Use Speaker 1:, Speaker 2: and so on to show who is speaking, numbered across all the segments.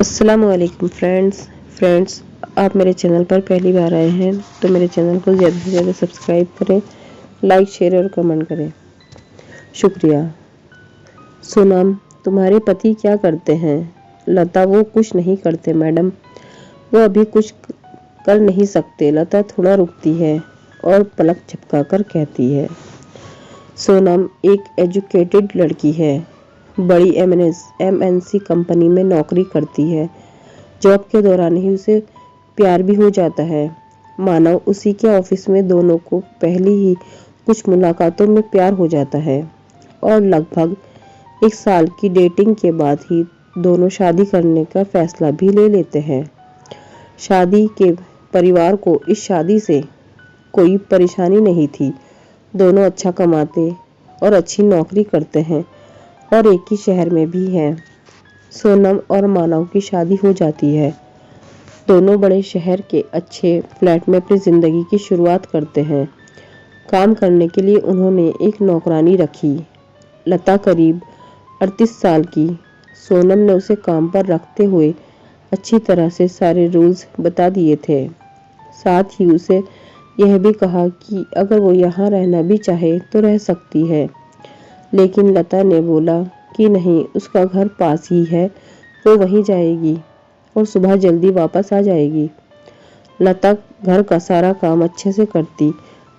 Speaker 1: अस्सलामुअलैकुम फ्रेंड्स, आप मेरे चैनल पर पहली बार आए हैं तो मेरे चैनल को ज़्यादा से ज़्यादा सब्सक्राइब करें, लाइक शेयर और कमेंट करें, शुक्रिया। सोनम, तुम्हारे पति क्या करते हैं? लता, वो कुछ नहीं करते मैडम, वो अभी कुछ कर नहीं सकते। लता थोड़ा रुकती है और पलक झपकाकर कहती है, सोनम एक एजुकेटेड लड़की है, बड़ी एमएनसी कंपनी में नौकरी करती है। जॉब के दौरान ही उसे प्यार भी हो जाता है। मानो उसी के ऑफिस में दोनों को पहली ही कुछ मुलाकातों में प्यार हो जाता है और लगभग 1 साल की डेटिंग के बाद ही दोनों शादी करने का फैसला भी ले लेते हैं। शादी के परिवार को इस शादी से कोई परेशानी नहीं थी। दोनों अच्छा कमाते और अच्छी नौकरी करते हैं और एक ही शहर में भी हैं। सोनम और मानव की शादी हो जाती है। दोनों बड़े शहर के अच्छे फ्लैट में अपनी जिंदगी की शुरुआत करते हैं। काम करने के लिए उन्होंने एक नौकरानी रखी, लता करीब 38 साल की। सोनम ने उसे काम पर रखते हुए अच्छी तरह से सारे रूल्स बता दिए थे। साथ ही उसे यह भी कहा कि अगर वो यहाँ रहना भी चाहे तो रह सकती है। लेकिन लता ने बोला कि नहीं, उसका घर पास ही है, वो वहीं जाएगी और सुबह जल्दी वापस आ जाएगी। लता घर का सारा काम अच्छे से करती,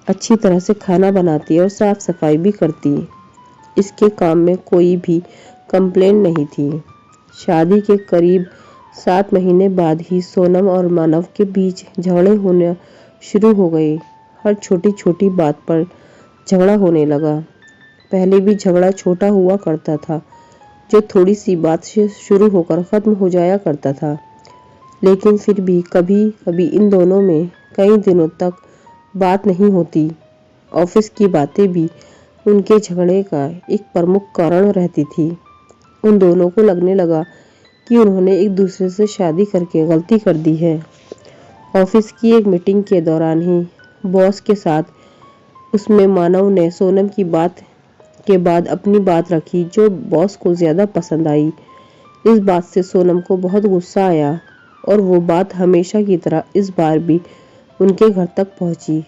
Speaker 1: अच्छी तरह से खाना बनाती और साफ सफाई भी करती। इसके काम में कोई भी कंप्लेन नहीं थी। शादी के करीब 7 महीने बाद ही सोनम और मानव के बीच झगड़े होने शुरू हो गए। हर छोटी छोटी बात पर झगड़ा होने लगा। पहले भी झगड़ा छोटा हुआ करता था, जो थोड़ी सी बात से शुरू होकर खत्म हो जाया करता था। लेकिन फिर भी कभी कभी इन दोनों में कई दिनों तक बात नहीं होती। ऑफिस की बातें भी उनके झगड़े का एक प्रमुख कारण रहती थी। उन दोनों को लगने लगा कि उन्होंने एक दूसरे से शादी करके गलती कर दी है। ऑफिस की एक मीटिंग के दौरान ही बॉस के साथ उसमें मानव ने सोनम की बात के बाद अपनी बात रखी, जो बॉस को ज्यादा पसंद आई। इस बात से सोनम को बहुत गुस्सा आया और वो बात हमेशा की तरह इस बार भी उनके घर तक पहुंची।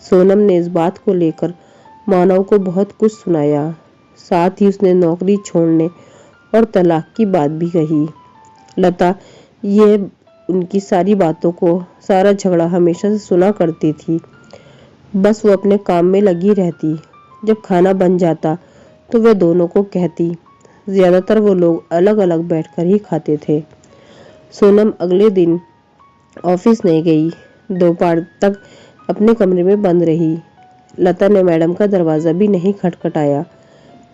Speaker 1: सोनम ने इस बात को लेकर मानव को बहुत कुछ सुनाया। साथ ही उसने नौकरी छोड़ने और तलाक की बात भी कही। लता ये उनकी सारी बातों को, सारा झगड़ा हमेशा से सुना करती थी। बस वो अपने काम में लगी रहती। जब खाना बन जाता तो वे दोनों को कहती। ज्यादातर वो लोग अलग अलग बैठकर ही खाते थे। सोनम अगले दिन ऑफिस नहीं गई। दोपहर तक अपने कमरे में बंद रही। लता ने मैडम का दरवाजा भी नहीं खटखटाया।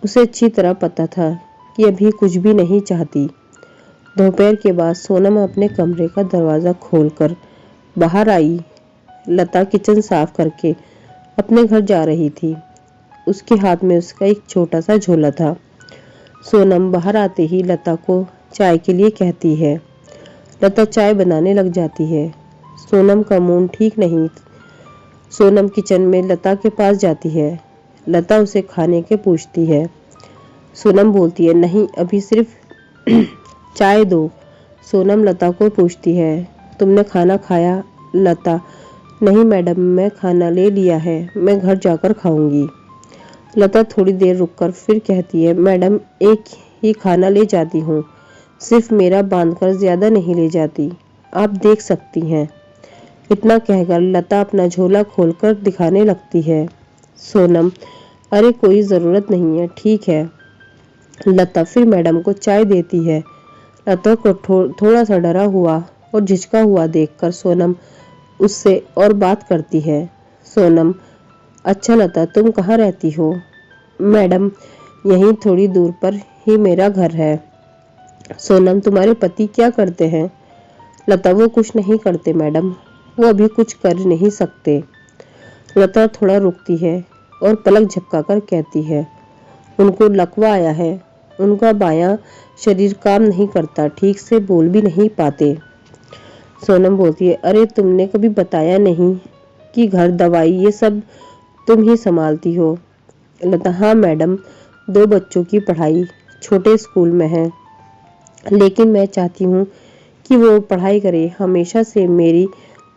Speaker 1: उसे अच्छी तरह पता था कि अभी कुछ भी नहीं चाहती। दोपहर के बाद सोनम अपने कमरे का दरवाजा खोलकर बाहर आई। लता किचन साफ करके अपने घर जा रही थी। उसके हाथ में उसका एक छोटा सा झोला था। सोनम बाहर आते ही लता को चाय के लिए कहती है। लता चाय बनाने लग जाती है। सोनम का मूड ठीक नहीं। सोनम किचन में लता के पास जाती है। लता उसे खाने के पूछती है। सोनम बोलती है, नहीं, अभी सिर्फ चाय दो। सोनम लता को पूछती है, तुमने खाना खाया? लता, नहीं मैडम, मैं खाना ले लिया है, मैं घर जाकर खाऊंगी। लता थोड़ी देर रुककर फिर कहती है, मैडम एक ही खाना ले जाती हूँ, सिर्फ मेरा बांधकर ज्यादा नहीं ले जाती, आप देख सकती हैं। इतना कहकर लता अपना झोला खोलकर दिखाने लगती है। सोनम, अरे कोई ज़रूरत नहीं है, ठीक है। लता फिर मैडम को चाय देती है। लता को थोड़ा सा डरा हुआ और झिझका हुआ देखकर सोनम उससे और बात करती है। सोनम, अच्छा लता, तुम कहाँ रहती हो? मैडम, यहीं थोड़ी दूर पर ही मेरा घर है। सोनम, तुम्हारे पति क्या करते हैं? लता, वो कुछ नहीं करते मैडम, वो अभी कुछ कर नहीं सकते। लता थोड़ा रुकती है और पलक झपकाकर कहती है, उनको लकवा आया है, उनका बायां शरीर काम नहीं करता, ठीक से बोल भी नहीं पाते। सोनम बोलती है, अरे तुमने कभी बताया नहीं कि घर, दवाई, ये सब तुम ही संभालती हो। लता, हाँ मैडम, 2 बच्चों की पढ़ाई छोटे स्कूल में है, लेकिन मैं चाहती हूँ कि वो पढ़ाई करे। हमेशा से मेरी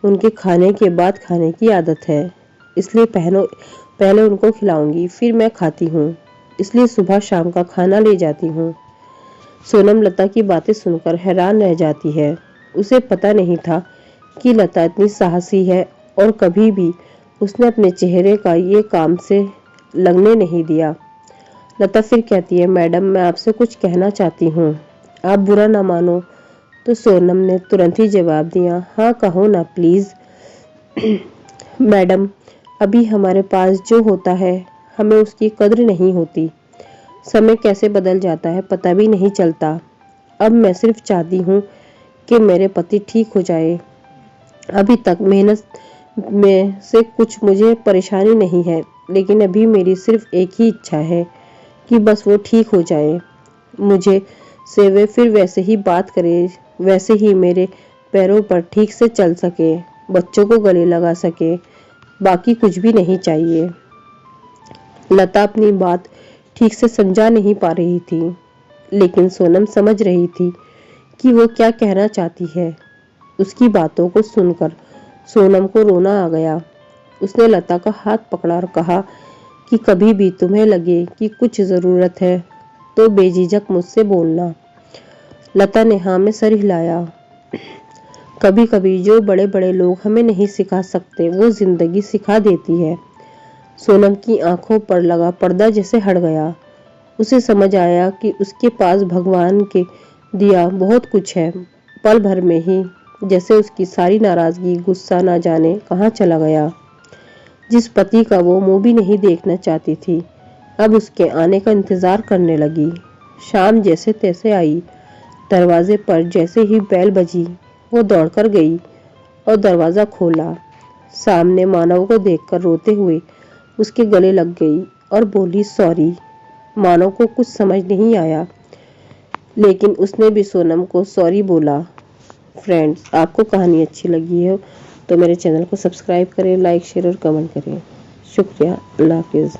Speaker 1: उनके खाने के बाद खाने की आदत है, इसलिए पहले उनको खिलाऊंगी, फिर मैं खाती हूँ। इसलिए सुबह शाम का खाना ले जाती हूँ। सोनम लता की बातें सुनकर हैरान रह जाती है। उसे पता नहीं था कि लता इतनी साहसी है और कभी भी उसने अपने चेहरे का ये काम से लगने नहीं दिया। लता फिर कहती है, मैडम मैं आपसे कुछ कहना चाहती हूँ, आप बुरा ना मानो। तो सोनम ने तुरंत ही जवाब दिया, हाँ कहो ना प्लीज। मैडम, अभी हमारे पास जो होता है हमें उसकी कद्र नहीं होती। समय कैसे बदल जाता है पता भी नहीं चलता। अब मैं सिर्फ चाहती हूँ कि मेरे पति ठीक हो जाए। अभी तक मेहनत में से कुछ मुझे परेशानी नहीं है, लेकिन अभी मेरी सिर्फ एक ही इच्छा है कि बस वो ठीक हो जाए। मुझे से वे फिर वैसे ही बात करे, वैसे ही मेरे पैरों पर ठीक से चल सके, बच्चों को गले लगा सके, बाकी कुछ भी नहीं चाहिए। लता अपनी बात ठीक से समझा नहीं पा रही थी, लेकिन सोनम समझ रही थी कि वो क्या कहना चाहती है। उसकी बातों को सुनकर सोनम को रोना आ गया। उसने लता का हाथ पकड़ा और कहा कि कभी भी तुम्हें लगे कि कुछ जरूरत है तो बेझिझक मुझसे बोलना। लता ने हाँ में सर हिलाया। कभी कभी जो बड़े बड़े लोग हमें नहीं सिखा सकते वो जिंदगी सिखा देती है। सोनम की आंखों पर लगा पर्दा जैसे हट गया। उसे समझ आया कि उसके पास भगवान के दिया बहुत कुछ है। पल भर में ही जैसे उसकी सारी नाराजगी, गुस्सा ना जाने कहाँ चला गया। जिस पति का वो मुंह भी नहीं देखना चाहती थी, अब उसके आने का इंतजार करने लगी। शाम जैसे तैसे आई। दरवाजे पर जैसे ही बेल बजी, वो दौड़कर गई और दरवाजा खोला। सामने मानव को देखकर रोते हुए उसके गले लग गई और बोली, सॉरी। मानव को कुछ समझ नहीं आया, लेकिन उसने भी सोनम को सॉरी बोला। फ्रेंड्स, आपको कहानी अच्छी लगी है तो मेरे चैनल को सब्सक्राइब करें, लाइक शेयर और कमेंट करें। शुक्रिया। अल्लाह हाफिज़।